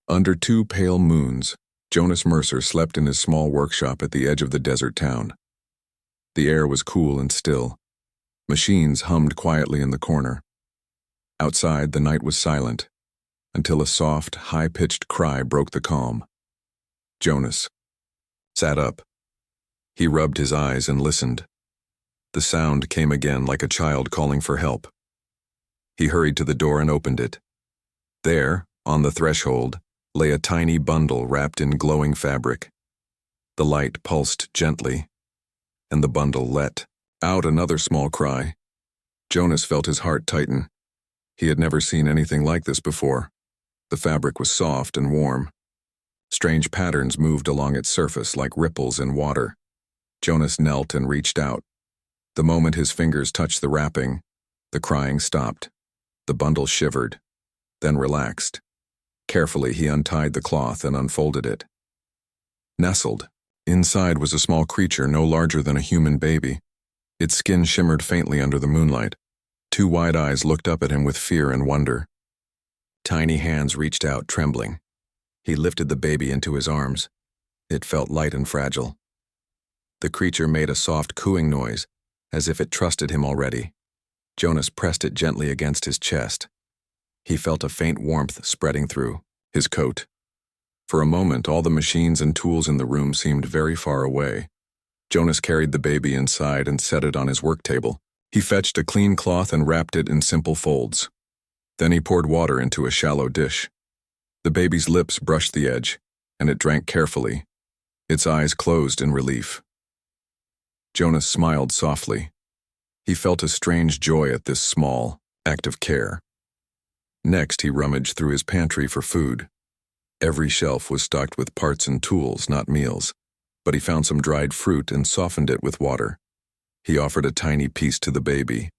Under two pale moons, Jonas Mercer slept in his small workshop at the edge of the desert town. The air was cool and still. Machines hummed quietly in the corner. Outside, the night was silent, until a soft, high-pitched cry broke the calm. Jonas sat up. He rubbed his eyes and listened. The sound came again like a child calling for help. He hurried to the door and opened it. There, on the threshold, lay a tiny bundle wrapped in glowing fabric. The light pulsed gently, and the bundle let out another small cry. Jonas felt his heart tighten. He had never seen anything like this before. The fabric was soft and warm. Strange patterns moved along its surface like ripples in water. Jonas knelt and reached out. The moment his fingers touched the wrapping, the crying stopped. The bundle shivered, then relaxed. Carefully, he untied the cloth and unfolded it. Nestled inside was a small creature no larger than a human baby. Its skin shimmered faintly under the moonlight. Two wide eyes looked up at him with fear and wonder. Tiny hands reached out, trembling. He lifted the baby into his arms. It felt light and fragile. The creature made a soft cooing noise, as if it trusted him already. Jonas pressed it gently against his chest. He felt a faint warmth spreading through his coat. For a moment, all the machines and tools in the room seemed very far away. Jonas carried the baby inside and set it on his work table. He fetched a clean cloth and wrapped it in simple folds. Then he poured water into a shallow dish. The baby's lips brushed the edge, and it drank carefully. Its eyes closed in relief. Jonas smiled softly. He felt a strange joy at this small act of care. Next, he rummaged through his pantry for food. Every shelf was stocked with parts and tools, not meals, but he found some dried fruit and softened it with water. He offered a tiny piece to the baby.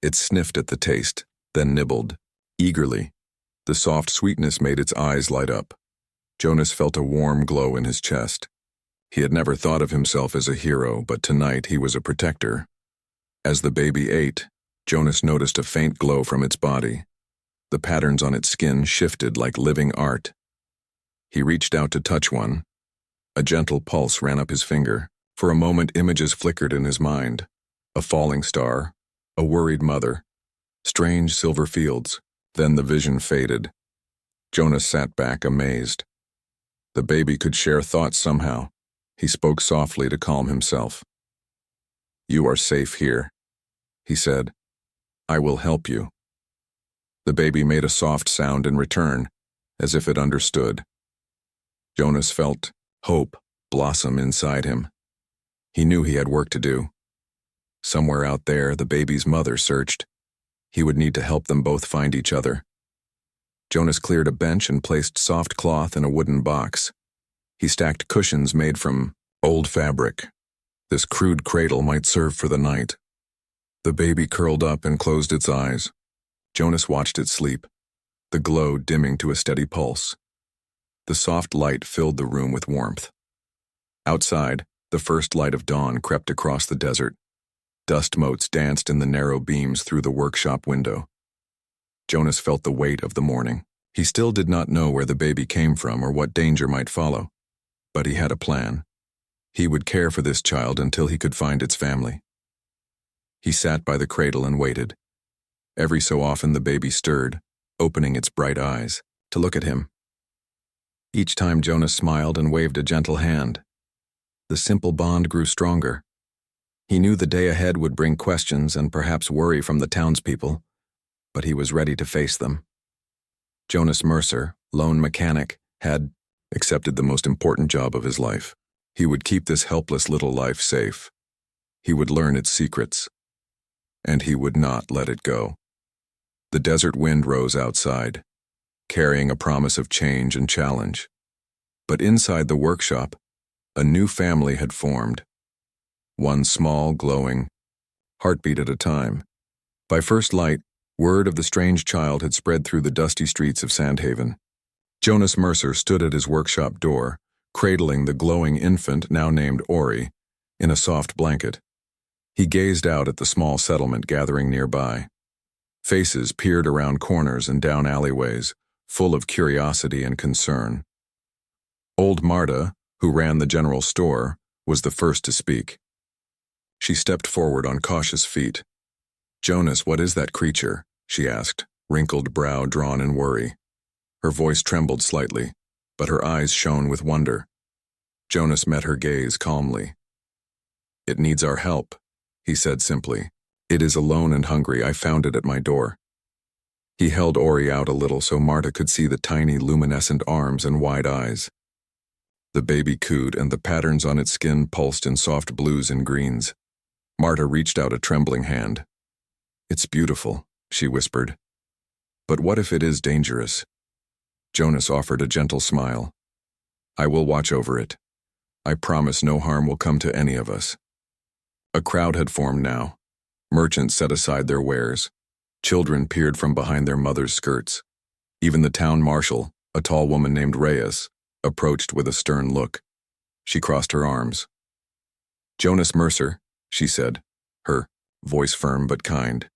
It sniffed at the taste, then nibbled, eagerly. The soft sweetness made its eyes light up. Jonas felt a warm glow in his chest. He had never thought of himself as a hero, but tonight he was a protector. As the baby ate, Jonas noticed a faint glow from its body. The patterns on its skin shifted like living art. He reached out to touch one. A gentle pulse ran up his finger. For a moment, images flickered in his mind. A falling star, a worried mother, strange silver fields. Then the vision faded. Jonas sat back, amazed. The baby could share thoughts somehow. He spoke softly to calm himself. "You are safe here," he said. "I will help you." The baby made a soft sound in return, as if it understood. Jonas felt hope blossom inside him. He knew he had work to do. Somewhere out there, the baby's mother searched. He would need to help them both find each other. Jonas cleared a bench and placed soft cloth in a wooden box. He stacked cushions made from old fabric. This crude cradle might serve for the night. The baby curled up and closed its eyes. Jonas watched it sleep, the glow dimming to a steady pulse. The soft light filled the room with warmth. Outside, the first light of dawn crept across the desert. Dust motes danced in the narrow beams through the workshop window. Jonas felt the weight of the morning. He still did not know where the baby came from or what danger might follow, but he had a plan. He would care for this child until he could find its family. He sat by the cradle and waited. Every so often the baby stirred, opening its bright eyes to look at him. Each time Jonas smiled and waved a gentle hand. The simple bond grew stronger. He knew the day ahead would bring questions and perhaps worry from the townspeople, but he was ready to face them. Jonas Mercer, lone mechanic, had accepted the most important job of his life. He would keep this helpless little life safe. He would learn its secrets, and he would not let it go. The desert wind rose outside, carrying a promise of change and challenge. But inside the workshop, a new family had formed. One small, glowing heartbeat at a time. By first light, word of the strange child had spread through the dusty streets of Sandhaven. Jonas Mercer stood at his workshop door, cradling the glowing infant now named Ori, in a soft blanket. He gazed out at the small settlement gathering nearby. Faces peered around corners and down alleyways, full of curiosity and concern. Old Marta, who ran the general store, was the first to speak. She stepped forward on cautious feet. "Jonas, what is that creature?" she asked, wrinkled brow drawn in worry. Her voice trembled slightly, but her eyes shone with wonder. Jonas met her gaze calmly. "It needs our help," he said simply. "It is alone and hungry. I found it at my door." He held Ori out a little so Marta could see the tiny luminescent arms and wide eyes. The baby cooed, and the patterns on its skin pulsed in soft blues and greens. Marta reached out a trembling hand. "It's beautiful," she whispered. "But what if it is dangerous?" Jonas offered a gentle smile. "I will watch over it. I promise no harm will come to any of us." A crowd had formed now. Merchants set aside their wares. Children peered from behind their mothers' skirts. Even the town marshal, a tall woman named Reyes, approached with a stern look. She crossed her arms. "Jonas Mercer," she said, her voice firm but kind.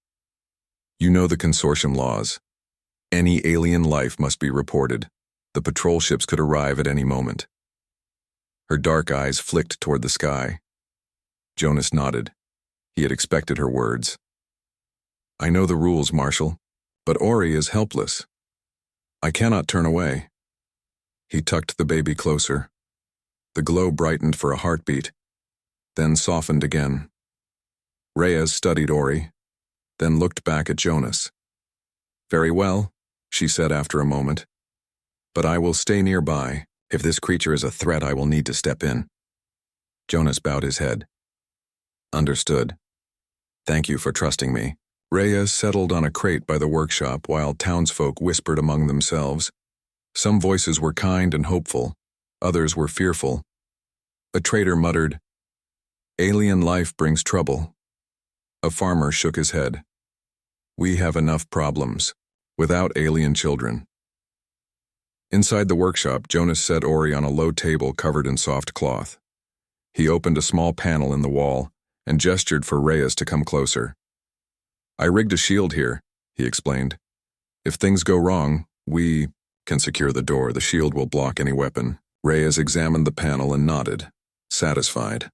"You know the consortium laws. Any alien life must be reported. The patrol ships could arrive at any moment." Her dark eyes flicked toward the sky. Jonas nodded. He had expected her words. "I know the rules, Marshal, but Ori is helpless. I cannot turn away." He tucked the baby closer. The glow brightened for a heartbeat, then softened again. Reyes studied Ori, then looked back at Jonas. "Very well," she said after a moment. "But I will stay nearby. If this creature is a threat, I will need to step in." Jonas bowed his head. "Understood. Thank you for trusting me." Reyes settled on a crate by the workshop while townsfolk whispered among themselves. Some voices were kind and hopeful, others were fearful. A trader muttered, "Alien life brings trouble." A farmer shook his head. "We have enough problems, without alien children." Inside the workshop, Jonas set Ori on a low table covered in soft cloth. He opened a small panel in the wall and gestured for Reyes to come closer. "I rigged a shield here," he explained. "If things go wrong, we can secure the door. The shield will block any weapon." Reyes examined the panel and nodded, satisfied.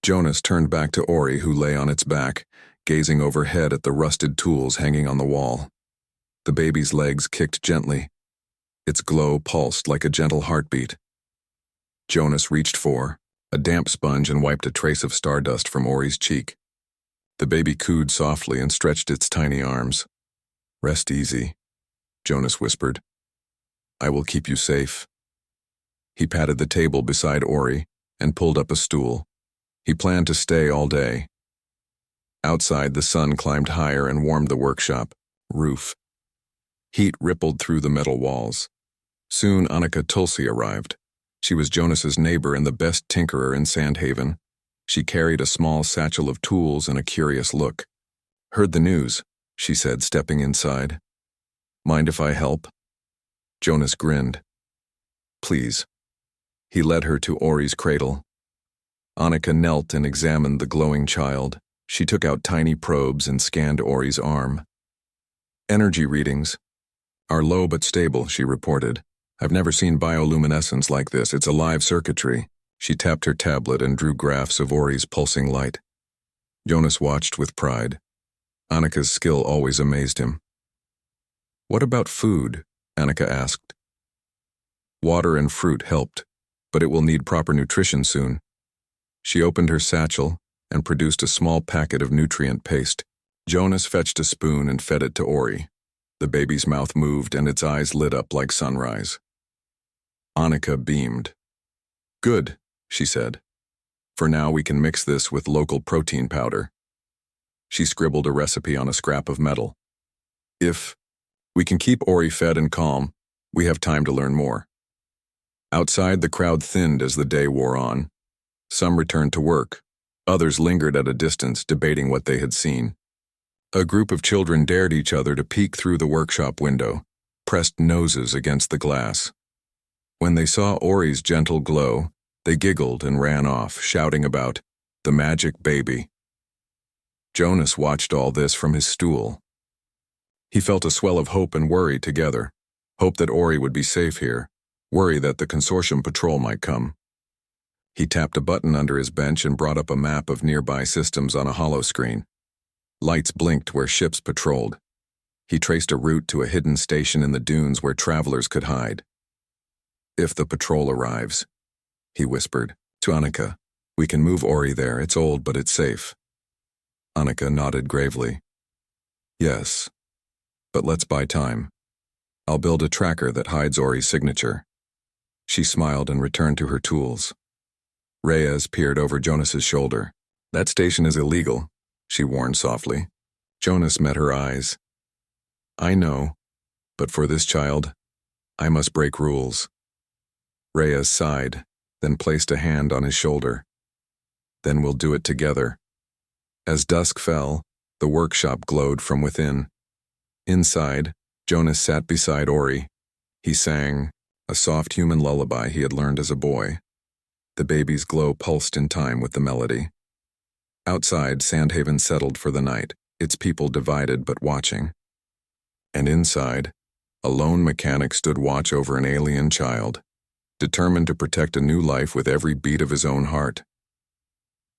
Jonas turned back to Ori, who lay on its back, gazing overhead at the rusted tools hanging on the wall. The baby's legs kicked gently. Its glow pulsed like a gentle heartbeat. Jonas reached for a damp sponge and wiped a trace of stardust from Ori's cheek. The baby cooed softly and stretched its tiny arms. "Rest easy," Jonas whispered. "I will keep you safe." He patted the table beside Ori and pulled up a stool. He planned to stay all day. Outside, the sun climbed higher and warmed the workshop roof. Heat rippled through the metal walls. Soon Annika Tulsi arrived. She was Jonas's neighbor and the best tinkerer in Sandhaven. She carried a small satchel of tools and a curious look. "Heard the news," she said, stepping inside. "Mind if I help?" Jonas grinned. "Please." He led her to Ori's cradle. Annika knelt and examined the glowing child. She took out tiny probes and scanned Ori's arm. "Energy readings are low but stable," she reported. "I've never seen bioluminescence like this. It's alive circuitry." She tapped her tablet and drew graphs of Ori's pulsing light. Jonas watched with pride. Annika's skill always amazed him. "What about food?" Annika asked. "Water and fruit helped, but it will need proper nutrition soon." She opened her satchel and produced a small packet of nutrient paste. Jonas fetched a spoon and fed it to Ori. The baby's mouth moved and its eyes lit up like sunrise. Annika beamed. "Good," she said. "For now we can mix this with local protein powder." She scribbled a recipe on a scrap of metal. "If we can keep Ori fed and calm, we have time to learn more." Outside, the crowd thinned as the day wore on. Some returned to work. Others lingered at a distance, debating what they had seen. A group of children dared each other to peek through the workshop window, pressed noses against the glass. When they saw Ori's gentle glow, they giggled and ran off, shouting about the magic baby. Jonas watched all this from his stool. He felt a swell of hope and worry together. Hope that Ori would be safe here. Worry that the consortium patrol might come. He tapped a button under his bench and brought up a map of nearby systems on a hollow screen. Lights blinked where ships patrolled. He traced a route to a hidden station in the dunes where travelers could hide. If the patrol arrives, he whispered to Annika, we can move Ori there. It's old, but it's safe. Annika nodded gravely. Yes, but let's buy time. I'll build a tracker that hides Ori's signature. She smiled and returned to her tools. Reyes peered over Jonas's shoulder. That station is illegal, she warned softly. Jonas met her eyes. I know, but for this child, I must break rules. Reyes sighed, then placed a hand on his shoulder. Then we'll do it together. As dusk fell, the workshop glowed from within. Inside, Jonas sat beside Ori. He sang, a soft human lullaby he had learned as a boy. The baby's glow pulsed in time with the melody. Outside, Sandhaven settled for the night, its people divided but watching. And inside, a lone mechanic stood watch over an alien child, determined to protect a new life with every beat of his own heart.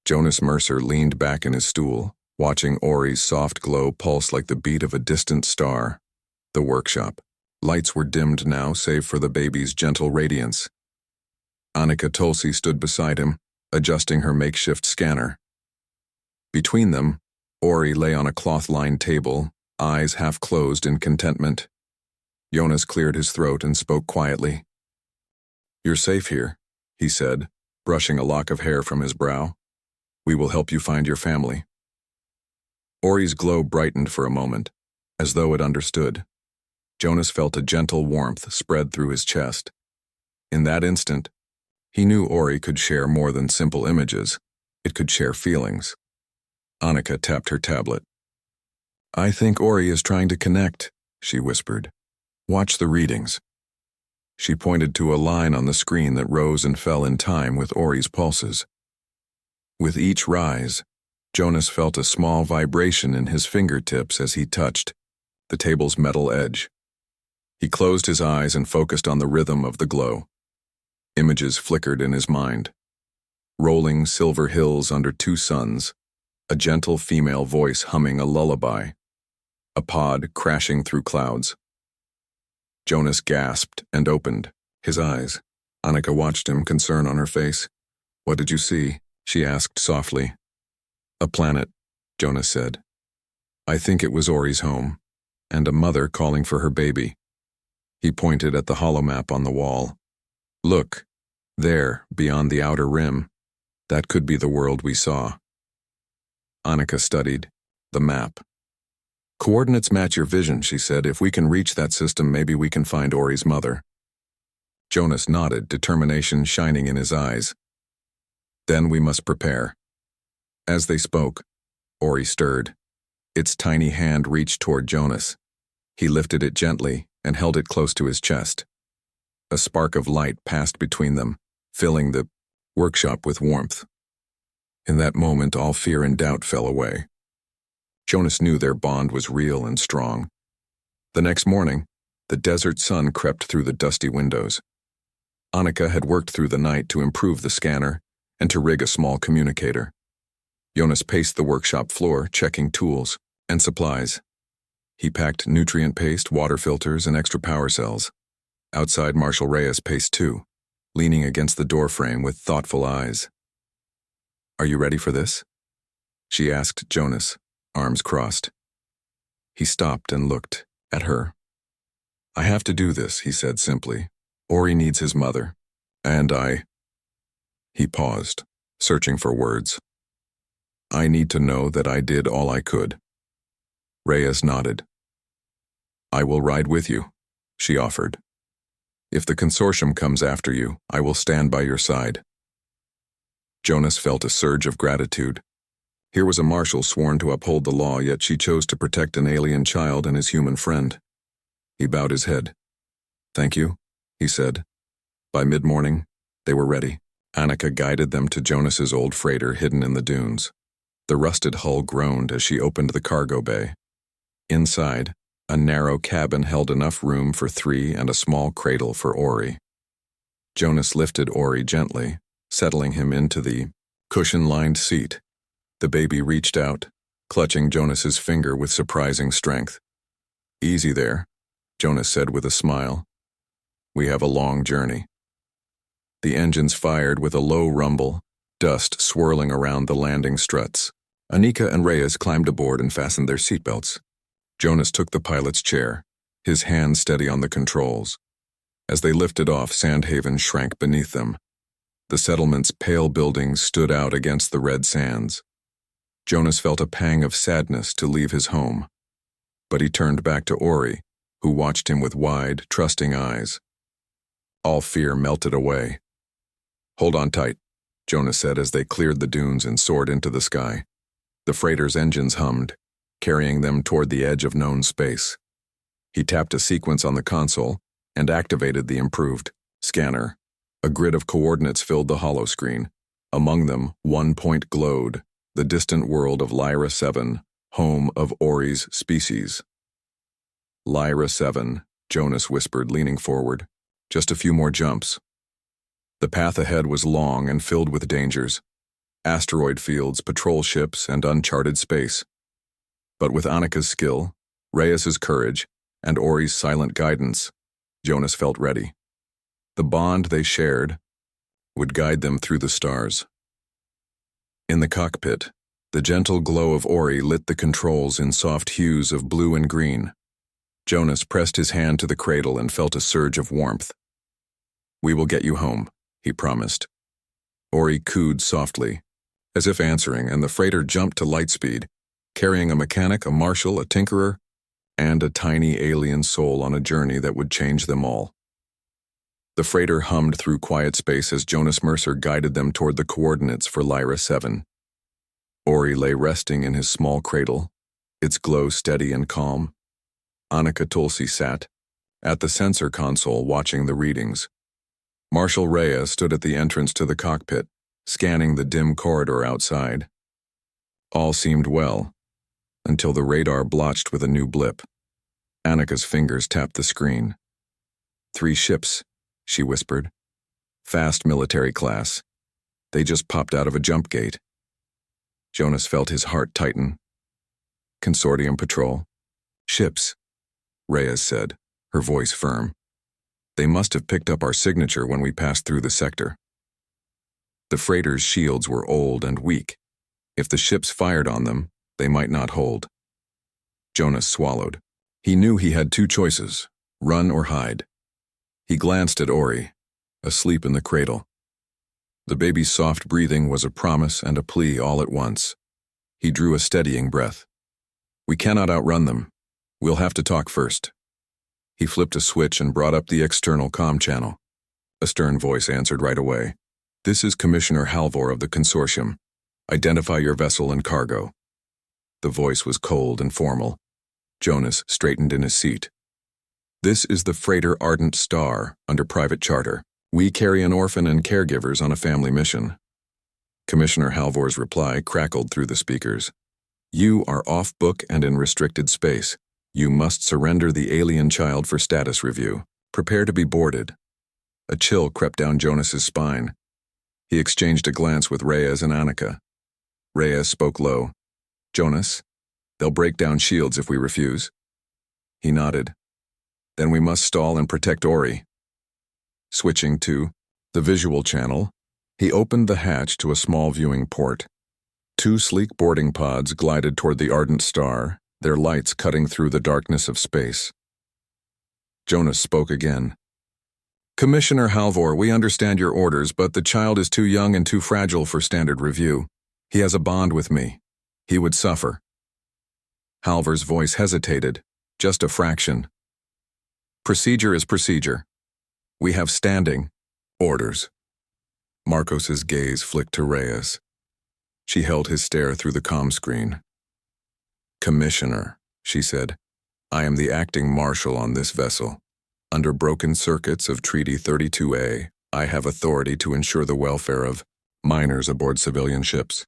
Jonas Mercer leaned back in his stool, watching Ori's soft glow pulse like the beat of a distant star. The workshop. Lights were dimmed now, save for the baby's gentle radiance. Annika Tulsi stood beside him, adjusting her makeshift scanner. Between them, Ori lay on a cloth-lined table, eyes half closed in contentment. Jonas cleared his throat and spoke quietly. You're safe here, he said, brushing a lock of hair from his brow. We will help you find your family. Ori's glow brightened for a moment, as though it understood. Jonas felt a gentle warmth spread through his chest. In that instant, he knew Ori could share more than simple images. It could share feelings. Annika tapped her tablet. I think Ori is trying to connect, she whispered. Watch the readings. She pointed to a line on the screen that rose and fell in time with Ori's pulses. With each rise, Jonas felt a small vibration in his fingertips as he touched the table's metal edge. He closed his eyes and focused on the rhythm of the glow. Images flickered in his mind. Rolling silver hills under two suns, a gentle female voice humming a lullaby, a pod crashing through clouds. Jonas gasped and opened his eyes. Annika watched him, concern on her face. What did you see? She asked softly. A planet, Jonas said. I think it was Ori's home, and a mother calling for her baby. He pointed at the holomap on the wall. Look, there, beyond the outer rim. That could be the world we saw. Annika studied the map. Coordinates match your vision, she said. If we can reach that system, maybe we can find Ori's mother. Jonas nodded, determination shining in his eyes. Then we must prepare. As they spoke, Ori stirred. Its tiny hand reached toward Jonas. He lifted it gently and held it close to his chest. A spark of light passed between them, filling the workshop with warmth. In that moment, all fear and doubt fell away. Jonas knew their bond was real and strong. The next morning, the desert sun crept through the dusty windows. Annika had worked through the night to improve the scanner and to rig a small communicator. Jonas paced the workshop floor, checking tools and supplies. He packed nutrient paste, water filters, and extra power cells. Outside, Marshal Reyes paced too, leaning against the doorframe with thoughtful eyes. Are you ready for this? She asked Jonas, arms crossed. He stopped and looked at her. I have to do this, he said simply. Ori needs his mother. And I... He paused, searching for words. I need to know that I did all I could. Reyes nodded. I will ride with you, she offered. If the consortium comes after you, I will stand by your side. Jonas felt a surge of gratitude. Here was a marshal sworn to uphold the law, yet she chose to protect an alien child and his human friend. He bowed his head. Thank you, he said. By mid-morning, they were ready. Annika guided them to Jonas's old freighter hidden in the dunes. The rusted hull groaned as she opened the cargo bay. Inside, A narrow cabin held enough room for 3 and a small cradle for Ori. Jonas lifted Ori gently, settling him into the cushion-lined seat. The baby reached out, clutching Jonas's finger with surprising strength. "Easy there," Jonas said with a smile. "We have a long journey." The engines fired with a low rumble, dust swirling around the landing struts. Anika and Reyes climbed aboard and fastened their seatbelts. Jonas took the pilot's chair, his hand steady on the controls. As they lifted off, Sandhaven shrank beneath them. The settlement's pale buildings stood out against the red sands. Jonas felt a pang of sadness to leave his home. But he turned back to Ori, who watched him with wide, trusting eyes. All fear melted away. "Hold on tight," Jonas said as they cleared the dunes and soared into the sky. The freighter's engines hummed, carrying them toward the edge of known space. He tapped a sequence on the console and activated the improved scanner. A grid of coordinates filled the holoscreen. Among them, one point glowed, the distant world of Lyra 7, home of Ori's species. "Lyra 7, Jonas whispered, leaning forward. "Just a few more jumps." The path ahead was long and filled with dangers. Asteroid fields, patrol ships, and uncharted space. But with Annika's skill, Reyes's courage, and Ori's silent guidance, Jonas felt ready. The bond they shared would guide them through the stars. In the cockpit, the gentle glow of Ori lit the controls in soft hues of blue and green. Jonas pressed his hand to the cradle and felt a surge of warmth. "We will get you home," he promised. Ori cooed softly, as if answering, and the freighter jumped to light speed, carrying a mechanic, a marshal, a tinkerer, and a tiny alien soul on a journey that would change them all. The freighter hummed through quiet space as Jonas Mercer guided them toward the coordinates for Lyra 7. Ori lay resting in his small cradle, its glow steady and calm. Annika Tulsi sat at the sensor console watching the readings. Marshal Reyes stood at the entrance to the cockpit, scanning the dim corridor outside. All seemed well, until the radar blotched with a new blip. Annika's fingers tapped the screen. 3 ships, she whispered. Fast military class. They just popped out of a jump gate. Jonas felt his heart tighten. Consortium patrol. Ships, Reyes said, her voice firm. They must have picked up our signature when we passed through the sector. The freighter's shields were old and weak. If the ships fired on them, they might not hold. Jonas swallowed. He knew he had 2 choices, run or hide. He glanced at Ori, asleep in the cradle. The baby's soft breathing was a promise and a plea all at once. He drew a steadying breath. "We cannot outrun them. We'll have to talk first." He flipped a switch and brought up the external comm channel. A stern voice answered right away. "This is Commissioner Halvor of the consortium. Identify your vessel and cargo." The voice was cold and formal. Jonas straightened in his seat. "This is the freighter Ardent Star, under private charter. We carry an orphan and caregivers on a family mission." Commissioner Halvor's reply crackled through the speakers. "You are off book and in restricted space. You must surrender the alien child for status review. Prepare to be boarded." A chill crept down Jonas's spine. He exchanged a glance with Reyes and Annika. Reyes spoke low. "Jonas, they'll break down shields if we refuse." He nodded. "Then we must stall and protect Ori." Switching to the visual channel, he opened the hatch to a small viewing port. 2 sleek boarding pods glided toward the Ardent Star, their lights cutting through the darkness of space. Jonas spoke again. "Commissioner Halvor, we understand your orders, but the child is too young and too fragile for standard review. He has a bond with me. He would suffer." Halvor's voice hesitated, just a fraction. "Procedure is procedure. We have standing orders." Marcos's gaze flicked to Reyes. She held his stare through the comm screen. "Commissioner," she said, "I am the acting marshal on this vessel. Under broken circuits of Treaty 32A, I have authority to ensure the welfare of minors aboard civilian ships."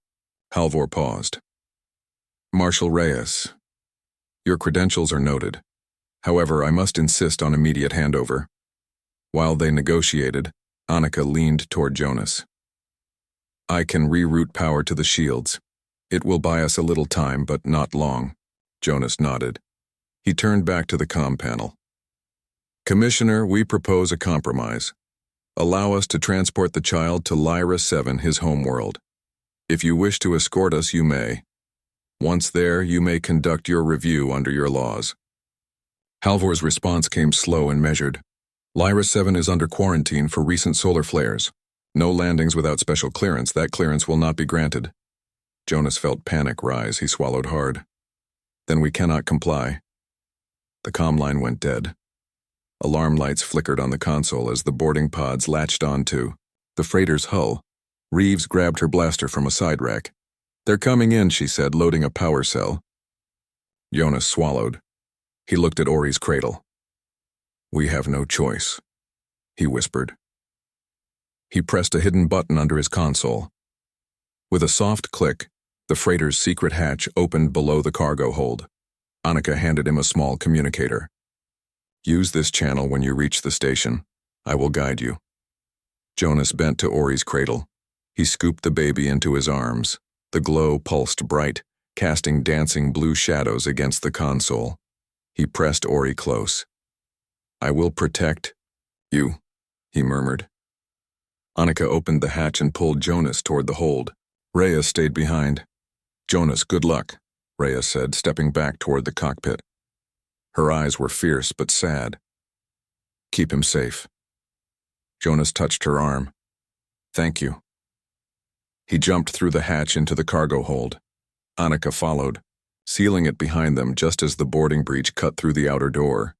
Halvor paused. "Marshal Reyes, your credentials are noted. However, I must insist on immediate handover. While they negotiated, Annika leaned toward Jonas. I can reroute power to the shields. It will buy us a little time, but not long. Jonas nodded. He turned back to the comm panel. Commissioner, we propose a compromise. Allow us to transport the child to Lyra 7, his homeworld. If you wish to escort us, you may. Once there, you may conduct your review under your laws. Halvor's response came slow and measured. Lyra 7 is under quarantine for recent solar flares. No landings without special clearance. That clearance will not be granted. Jonas felt panic rise. He swallowed hard. Then we cannot comply. The comm line went dead. Alarm lights flickered on the console as the boarding pods latched onto the freighter's hull. Reeves grabbed her blaster from a side rack. They're coming in, she said, loading a power cell. Jonas swallowed. He looked at Ori's cradle. We have no choice, he whispered. He pressed a hidden button under his console. With a soft click, the freighter's secret hatch opened below the cargo hold. Annika handed him a small communicator. Use this channel when you reach the station. I will guide you. Jonas bent to Ori's cradle. He scooped the baby into his arms. The glow pulsed bright, casting dancing blue shadows against the console. He pressed Ori close. I will protect you, he murmured. Annika opened the hatch and pulled Jonas toward the hold. Rhea stayed behind. Jonas, good luck, Rhea said, stepping back toward the cockpit. Her eyes were fierce but sad. Keep him safe. Jonas touched her arm. Thank you. He jumped through the hatch into the cargo hold. Annika followed, sealing it behind them just as the boarding breach cut through the outer door.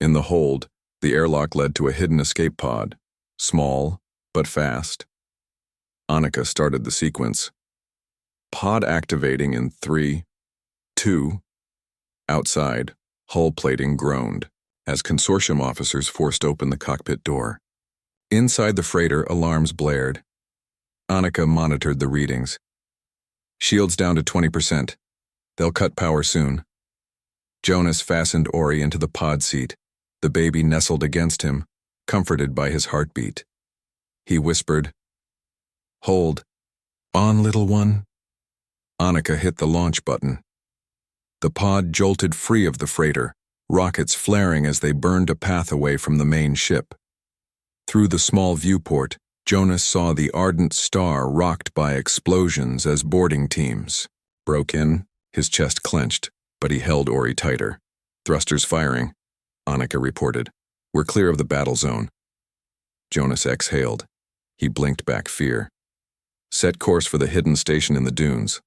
In the hold, the airlock led to a hidden escape pod, small but fast. Annika started the sequence. Pod activating in 3, 2. Outside, hull plating groaned as consortium officers forced open the cockpit door. Inside the freighter, alarms blared. Annika monitored the readings. Shields down to 20%. They'll cut power soon. Jonas fastened Ori into the pod seat. The baby nestled against him, comforted by his heartbeat. He whispered, Hold. On, little one. Annika hit the launch button. The pod jolted free of the freighter, rockets flaring as they burned a path away from the main ship. Through the small viewport, Jonas saw the ardent star rocked by explosions as boarding teams broke in. His chest clenched, but he held Ori tighter. Thrusters firing, Annika reported. We're clear of the battle zone. Jonas exhaled. He blinked back fear. Set course for the hidden station in the dunes.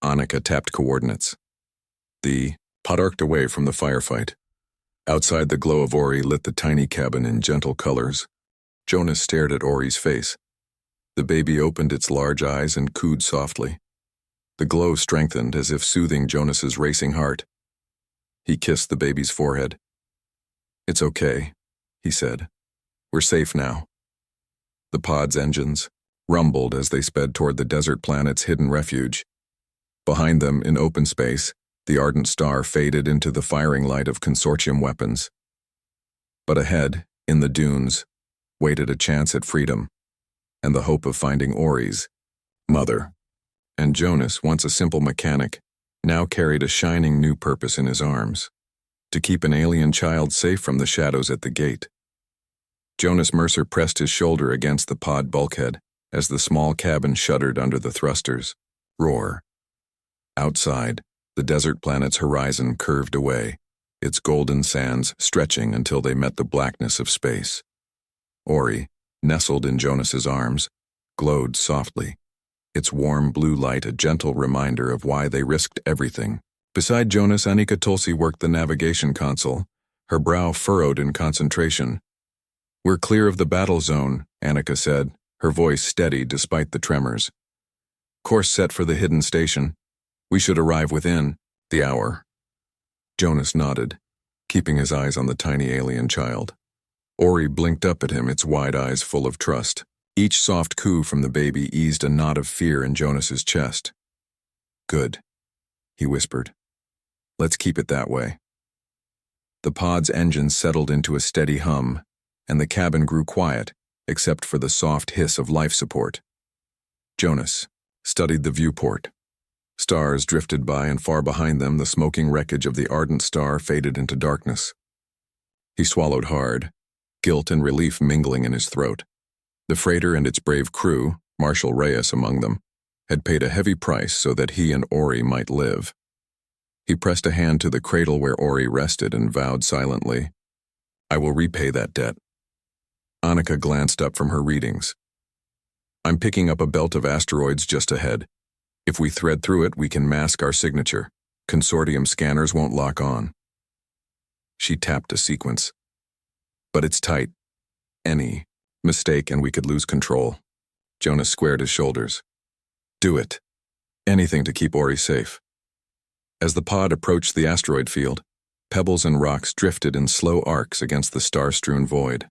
Annika tapped coordinates. The pod arced away from the firefight. Outside, the glow of Ori lit the tiny cabin in gentle colors. Jonas stared at Ori's face. The baby opened its large eyes and cooed softly. The glow strengthened as if soothing Jonas's racing heart. He kissed the baby's forehead. It's okay, he said. We're safe now. The pod's engines rumbled as they sped toward the desert planet's hidden refuge. Behind them, in open space, the ardent star faded into the firing light of consortium weapons. But ahead, in the dunes, waited a chance at freedom, and the hope of finding Ori's mother. And Jonas, once a simple mechanic, now carried a shining new purpose in his arms, to keep an alien child safe from the shadows at the gate. Jonas Mercer pressed his shoulder against the pod bulkhead as the small cabin shuddered under the thrusters. Roar. Outside, the desert planet's horizon curved away, its golden sands stretching until they met the blackness of space. Ori, nestled in Jonas's arms, glowed softly, its warm blue light a gentle reminder of why they risked everything. Beside Jonas, Annika Tulsi worked the navigation console, her brow furrowed in concentration. We're clear of the battle zone, Annika said, her voice steady despite the tremors. Course set for the hidden station. We should arrive within the hour. Jonas nodded, keeping his eyes on the tiny alien child. Ori blinked up at him, its wide eyes full of trust. Each soft coo from the baby eased a knot of fear in Jonas's chest. Good, he whispered. Let's keep it that way. The pod's engines settled into a steady hum, and the cabin grew quiet, except for the soft hiss of life support. Jonas studied the viewport. Stars drifted by, and far behind them the smoking wreckage of the ardent star faded into darkness. He swallowed hard, guilt and relief mingling in his throat. The freighter and its brave crew, Marshal Reyes among them, had paid a heavy price so that he and Ori might live. He pressed a hand to the cradle where Ori rested and vowed silently, "I will repay that debt." Annika glanced up from her readings. "I'm picking up a belt of asteroids just ahead. If we thread through it, we can mask our signature. Consortium scanners won't lock on." She tapped a sequence. "But it's tight. Any mistake and we could lose control." Jonas squared his shoulders. "Do it. Anything to keep Ori safe." As the pod approached the asteroid field, pebbles and rocks drifted in slow arcs against the star-strewn void.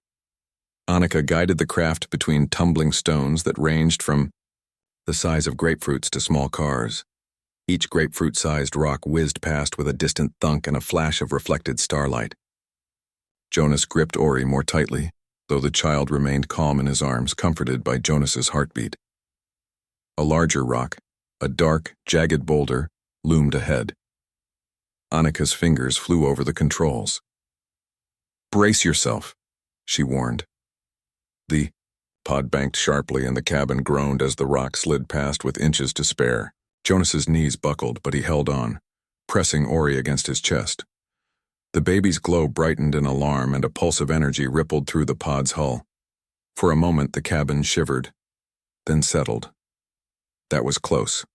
Annika guided the craft between tumbling stones that ranged from the size of grapefruits to small cars. Each grapefruit-sized rock whizzed past with a distant thunk and a flash of reflected starlight. Jonas gripped Ori more tightly, though the child remained calm in his arms, comforted by Jonas's heartbeat. A larger rock, a dark, jagged boulder, loomed ahead. Annika's fingers flew over the controls. "Brace yourself," she warned. The pod banked sharply and the cabin groaned as the rock slid past with inches to spare. Jonas's knees buckled, but he held on, pressing Ori against his chest. The baby's glow brightened in alarm and a pulse of energy rippled through the pod's hull. For a moment the cabin shivered, then settled. "That was close,"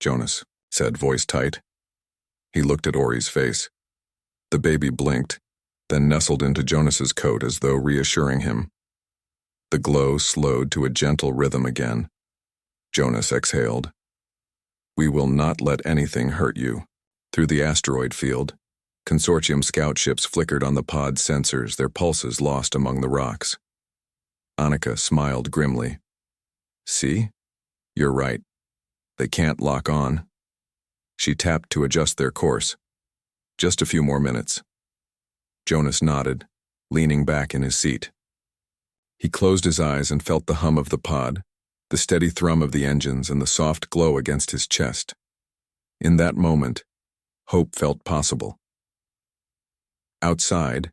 Jonas said, voice tight. He looked at Ori's face. The baby blinked, then nestled into Jonas's coat as though reassuring him. The glow slowed to a gentle rhythm again. Jonas exhaled. "We will not let anything hurt you." Through the asteroid field, Consortium scout ships flickered on the pod's sensors, their pulses lost among the rocks. Annika smiled grimly. "See? You're right. They can't lock on." She tapped to adjust their course. "Just a few more minutes." Jonas nodded, leaning back in his seat. He closed his eyes and felt the hum of the pod, the steady thrum of the engines, and the soft glow against his chest. In that moment, hope felt possible. Outside,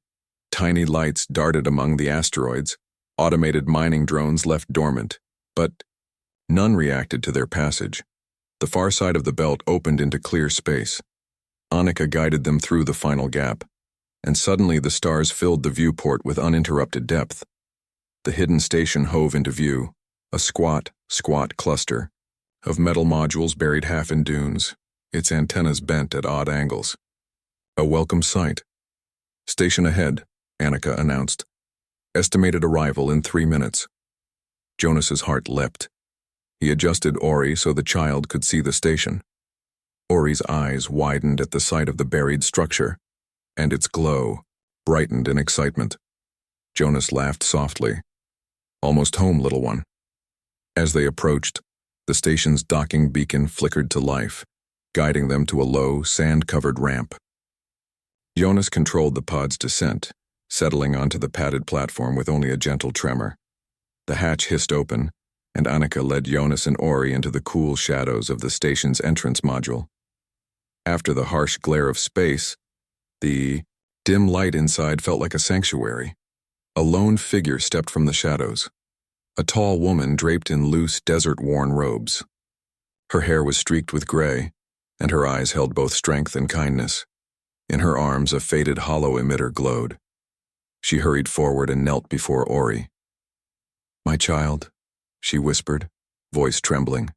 tiny lights darted among the asteroids, automated mining drones left dormant, but none reacted to their passage. The far side of the belt opened into clear space. Annika guided them through the final gap, and suddenly the stars filled the viewport with uninterrupted depth. The hidden station hove into view, a squat cluster of metal modules buried half in dunes, its antennas bent at odd angles. A welcome sight. "Station ahead," Annika announced. "Estimated arrival in 3 minutes." Jonas's heart leapt. He adjusted Ori so the child could see the station. Ori's eyes widened at the sight of the buried structure, and its glow brightened in excitement. Jonas laughed softly. "Almost home, little one." As they approached, the station's docking beacon flickered to life, guiding them to a low, sand-covered ramp. Jonas controlled the pod's descent, settling onto the padded platform with only a gentle tremor. The hatch hissed open, and Annika led Jonas and Ori into the cool shadows of the station's entrance module. After the harsh glare of space, the dim light inside felt like a sanctuary. A lone figure stepped from the shadows. A tall woman draped in loose, desert-worn robes. Her hair was streaked with gray, and her eyes held both strength and kindness. In her arms, a faded hollow emitter glowed. She hurried forward and knelt before Ori. "My child," she whispered, voice trembling.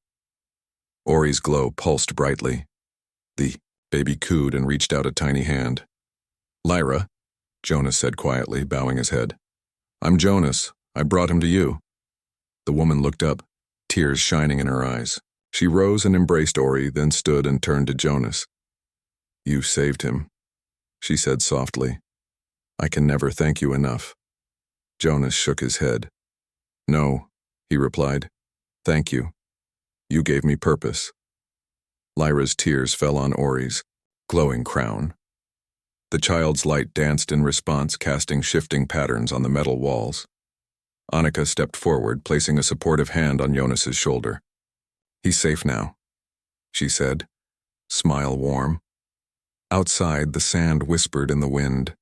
Ori's glow pulsed brightly. The baby cooed and reached out a tiny hand. "Lyra," Jonas said quietly, bowing his head. "I'm Jonas. I brought him to you." The woman looked up, tears shining in her eyes. She rose and embraced Ori, then stood and turned to Jonas. "You saved him," she said softly. "I can never thank you enough." Jonas shook his head. "No," he replied. "Thank you. You gave me purpose." Lyra's tears fell on Ori's glowing crown. The child's light danced in response, casting shifting patterns on the metal walls. Annika stepped forward, placing a supportive hand on Jonas's shoulder. "He's safe now," she said, smile warm. Outside, the sand whispered in the wind.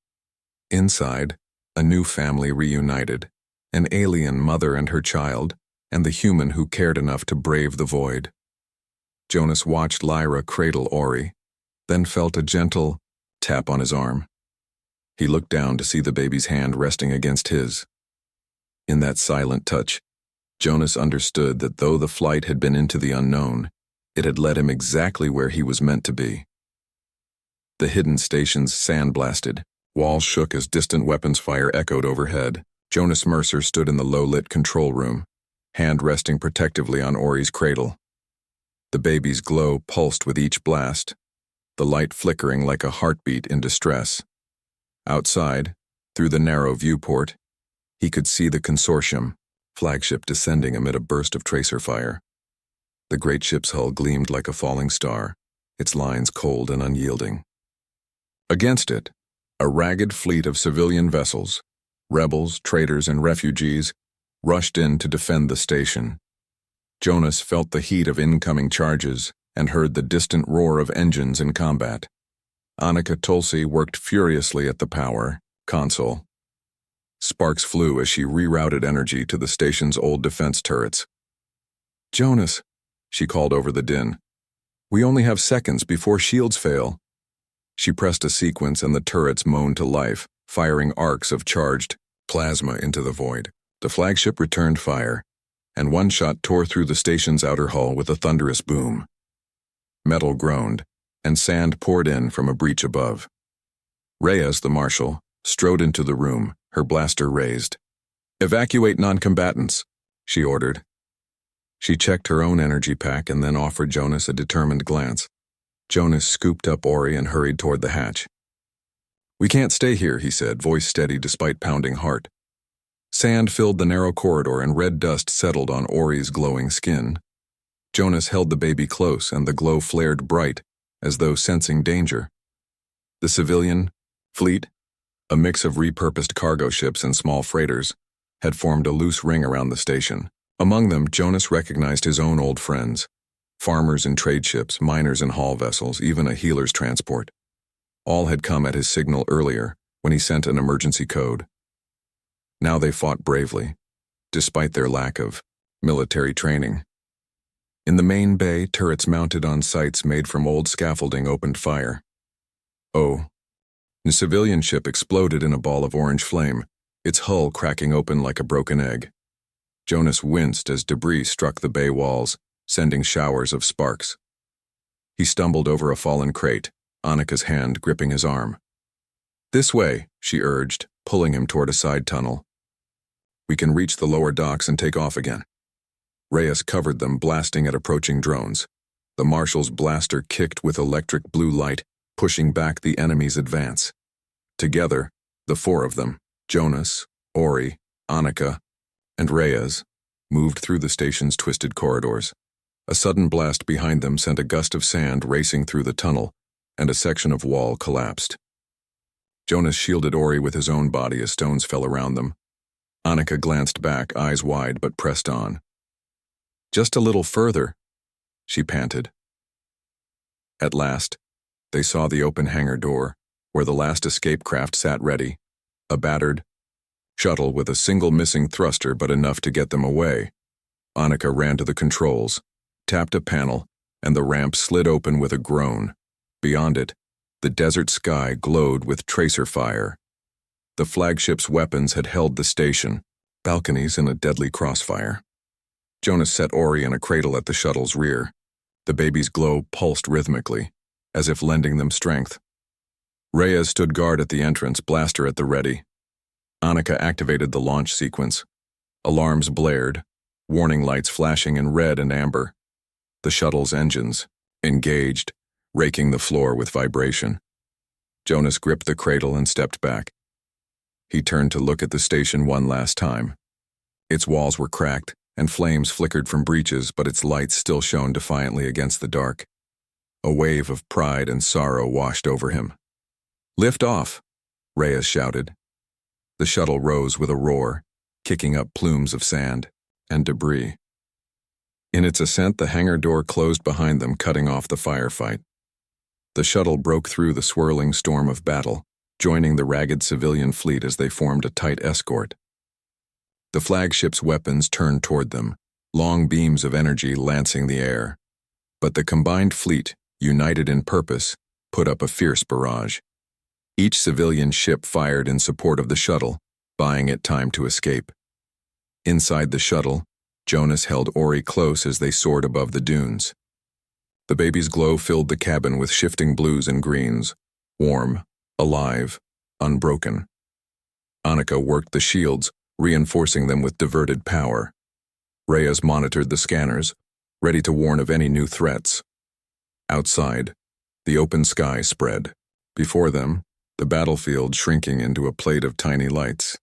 Inside, a new family reunited, an alien mother and her child, and the human who cared enough to brave the void. Jonas watched Lyra cradle Ori, then felt a gentle tap on his arm. He looked down to see the baby's hand resting against his. In that silent touch, Jonas understood that though the flight had been into the unknown, it had led him exactly where he was meant to be. The hidden stations sandblasted. Walls shook as distant weapons fire echoed overhead. Jonas Mercer stood in the low-lit control room, hand resting protectively on Ori's cradle. The baby's glow pulsed with each blast, the light flickering like a heartbeat in distress. Outside, through the narrow viewport, he could see the consortium, flagship descending amid a burst of tracer fire. The great ship's hull gleamed like a falling star, its lines cold and unyielding. Against it, a ragged fleet of civilian vessels, rebels, traitors, and refugees, rushed in to defend the station. Jonas felt the heat of incoming charges and heard the distant roar of engines in combat. Annika Tulsi worked furiously at the power console. Sparks flew as she rerouted energy to the station's old defense turrets. "Jonas," she called over the din. "We only have seconds before shields fail." She pressed a sequence and the turrets moaned to life, firing arcs of charged plasma into the void. The flagship returned fire, and one shot tore through the station's outer hull with a thunderous boom. Metal groaned, and sand poured in from a breach above. Reyes, the marshal, strode into the room, her blaster raised. "Evacuate non-combatants," she ordered. She checked her own energy pack and then offered Jonas a determined glance. Jonas scooped up Ori and hurried toward the hatch. "We can't stay here," he said, voice steady despite pounding heart. Sand filled the narrow corridor and red dust settled on Ori's glowing skin. Jonas held the baby close and the glow flared bright, as though sensing danger. The civilian fleet, a mix of repurposed cargo ships and small freighters, had formed a loose ring around the station. Among them, Jonas recognized his own old friends, farmers in trade ships, miners in haul vessels, even a healer's transport. All had come at his signal earlier, when he sent an emergency code. Now they fought bravely, despite their lack of military training. In the main bay, turrets mounted on sites made from old scaffolding opened fire. The civilian ship exploded in a ball of orange flame, its hull cracking open like a broken egg. Jonas winced as debris struck the bay walls, sending showers of sparks. He stumbled over a fallen crate, Annika's hand gripping his arm. "This way," she urged, pulling him toward a side tunnel. "We can reach the lower docks and take off again." Reyes covered them, blasting at approaching drones. The marshal's blaster kicked with electric blue light, pushing back the enemy's advance. Together, the four of them, Jonas, Ori, Annika, and Reyes, moved through the station's twisted corridors. A sudden blast behind them sent a gust of sand racing through the tunnel, and a section of wall collapsed. Jonas shielded Ori with his own body as stones fell around them. Annika glanced back, eyes wide, but pressed on. "Just a little further," she panted. At last, they saw the open hangar door, where the last escape craft sat ready, a battered shuttle with a single missing thruster but enough to get them away. Annika ran to the controls, tapped a panel, and the ramp slid open with a groan. Beyond it, the desert sky glowed with tracer fire. The flagship's weapons had held the station, balconies in a deadly crossfire. Jonas set Ori in a cradle at the shuttle's rear. The baby's glow pulsed rhythmically, as if lending them strength. Reyes stood guard at the entrance, blaster at the ready. Annika activated the launch sequence. Alarms blared, warning lights flashing in red and amber. The shuttle's engines, engaged, raking the floor with vibration. Jonas gripped the cradle and stepped back. He turned to look at the station one last time. Its walls were cracked, and flames flickered from breaches, but its lights still shone defiantly against the dark. A wave of pride and sorrow washed over him. "Lift off," Reyes shouted. The shuttle rose with a roar, kicking up plumes of sand and debris. In its ascent, the hangar door closed behind them, cutting off the firefight. The shuttle broke through the swirling storm of battle, joining the ragged civilian fleet as they formed a tight escort. The flagship's weapons turned toward them, long beams of energy lancing the air. But the combined fleet, united in purpose, put up a fierce barrage. Each civilian ship fired in support of the shuttle, buying it time to escape. Inside the shuttle, Jonas held Ori close as they soared above the dunes. The baby's glow filled the cabin with shifting blues and greens, warm, alive, unbroken. Annika worked the shields, reinforcing them with diverted power. Reyes monitored the scanners, ready to warn of any new threats. Outside, the open sky spread. Before them, the battlefield shrinking into a plate of tiny lights.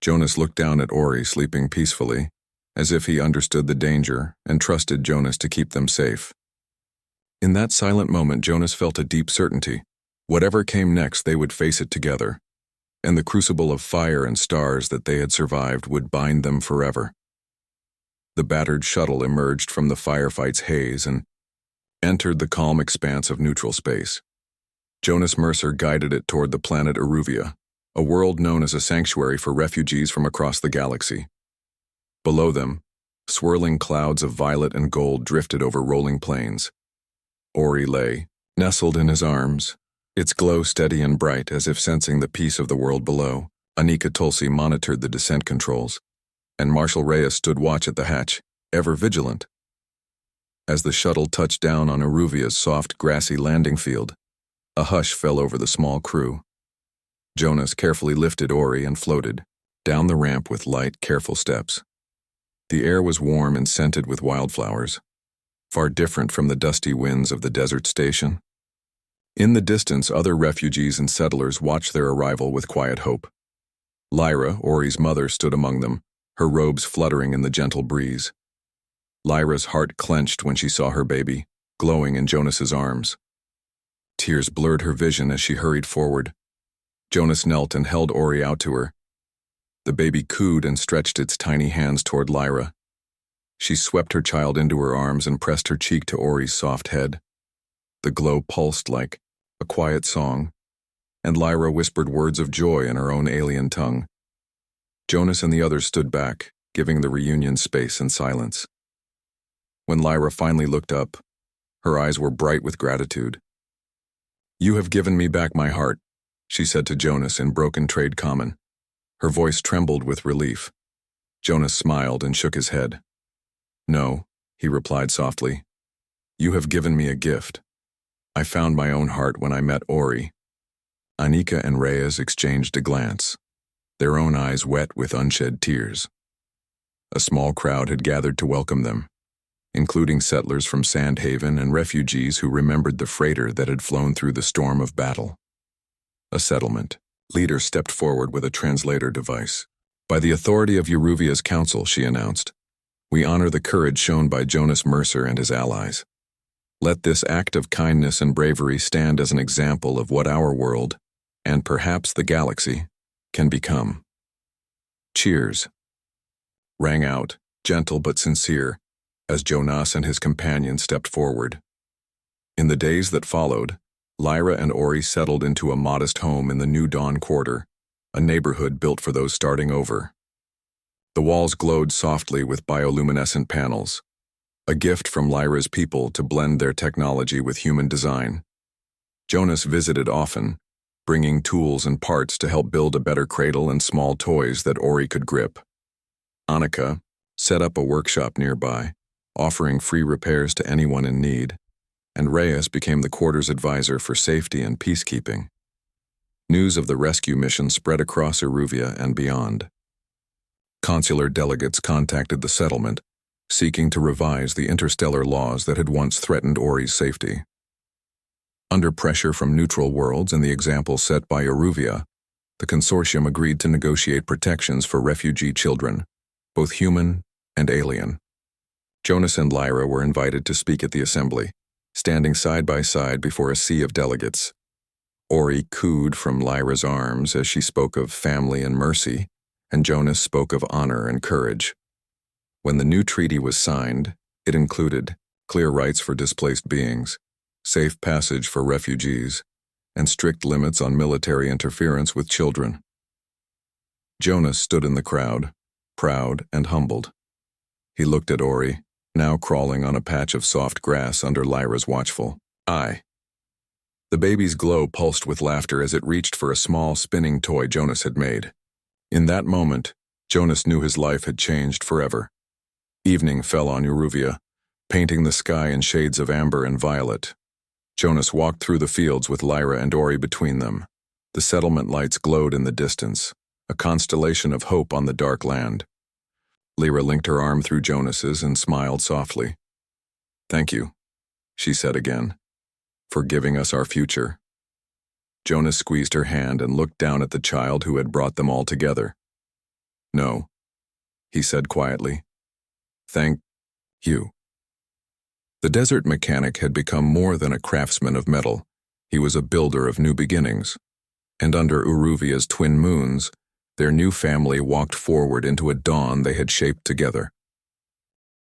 Jonas looked down at Ori sleeping peacefully, as if he understood the danger and trusted Jonas to keep them safe. In that silent moment, Jonas felt a deep certainty. Whatever came next, they would face it together, and the crucible of fire and stars that they had survived would bind them forever. The battered shuttle emerged from the firefight's haze and entered the calm expanse of neutral space. Jonas Mercer guided it toward the planet Eruvia, a world known as a sanctuary for refugees from across the galaxy. Below them, swirling clouds of violet and gold drifted over rolling plains. Ori lay, nestled in his arms, its glow steady and bright as if sensing the peace of the world below. Annika Tulsi monitored the descent controls, and Marshal Reyes stood watch at the hatch, ever vigilant. As the shuttle touched down on Eruvia's soft, grassy landing field, a hush fell over the small crew. Jonas carefully lifted Ori and floated down the ramp with light, careful steps. The air was warm and scented with wildflowers, far different from the dusty winds of the desert station. In the distance, other refugees and settlers watched their arrival with quiet hope. Lyra, Ori's mother, stood among them, her robes fluttering in the gentle breeze. Lyra's heart clenched when she saw her baby, glowing in Jonas's arms. Tears blurred her vision as she hurried forward. Jonas knelt and held Ori out to her. The baby cooed and stretched its tiny hands toward Lyra. She swept her child into her arms and pressed her cheek to Ori's soft head. The glow pulsed like a quiet song, and Lyra whispered words of joy in her own alien tongue. Jonas and the others stood back, giving the reunion space and silence. When Lyra finally looked up, her eyes were bright with gratitude. "You have given me back my heart," she said to Jonas in broken trade common. Her voice trembled with relief. Jonas smiled and shook his head. "No," he replied softly. "You have given me a gift. I found my own heart when I met Ori." Annika and Reyes exchanged a glance, their own eyes wet with unshed tears. A small crowd had gathered to welcome them, including settlers from Sandhaven and refugees who remembered the freighter that had flown through the storm of battle. A settlement leader stepped forward with a translator device. "By the authority of Eruvia's council," she announced, "we honor the courage shown by Jonas Mercer and his allies. Let this act of kindness and bravery stand as an example of what our world, and perhaps the galaxy, can become." "Cheers," rang out, gentle but sincere, as Jonas and his companion stepped forward. In the days that followed, Lyra and Ori settled into a modest home in the New Dawn Quarter, a neighborhood built for those starting over. The walls glowed softly with bioluminescent panels, a gift from Lyra's people to blend their technology with human design. Jonas visited often, bringing tools and parts to help build a better cradle and small toys that Ori could grip. Annika set up a workshop nearby, offering free repairs to anyone in need, and Reyes became the quarter's advisor for safety and peacekeeping. News of the rescue mission spread across Eruvia and beyond. Consular delegates contacted the settlement, seeking to revise the interstellar laws that had once threatened Ori's safety. Under pressure from neutral worlds and the example set by Eruvia, the consortium agreed to negotiate protections for refugee children, both human and alien. Jonas and Lyra were invited to speak at the assembly, standing side by side before a sea of delegates. Ori cooed from Lyra's arms as she spoke of family and mercy, and Jonas spoke of honor and courage. When the new treaty was signed, it included clear rights for displaced beings, safe passage for refugees, and strict limits on military interference with children. Jonas stood in the crowd, proud and humbled. He looked at Ori, now crawling on a patch of soft grass under Lyra's watchful eye. The baby's glow pulsed with laughter as it reached for a small spinning toy Jonas had made. In that moment, Jonas knew his life had changed forever. Evening fell on Uruvia, painting the sky in shades of amber and violet. Jonas walked through the fields with Lyra and Ori between them. The settlement lights glowed in the distance, a constellation of hope on the dark land. Lyra linked her arm through Jonas's and smiled softly. "Thank you," she said again, "for giving us our future." Jonas squeezed her hand and looked down at the child who had brought them all together. "No," he said quietly. "Thank you." The desert mechanic had become more than a craftsman of metal. He was a builder of new beginnings. And under Uruvia's twin moons, their new family walked forward into a dawn they had shaped together.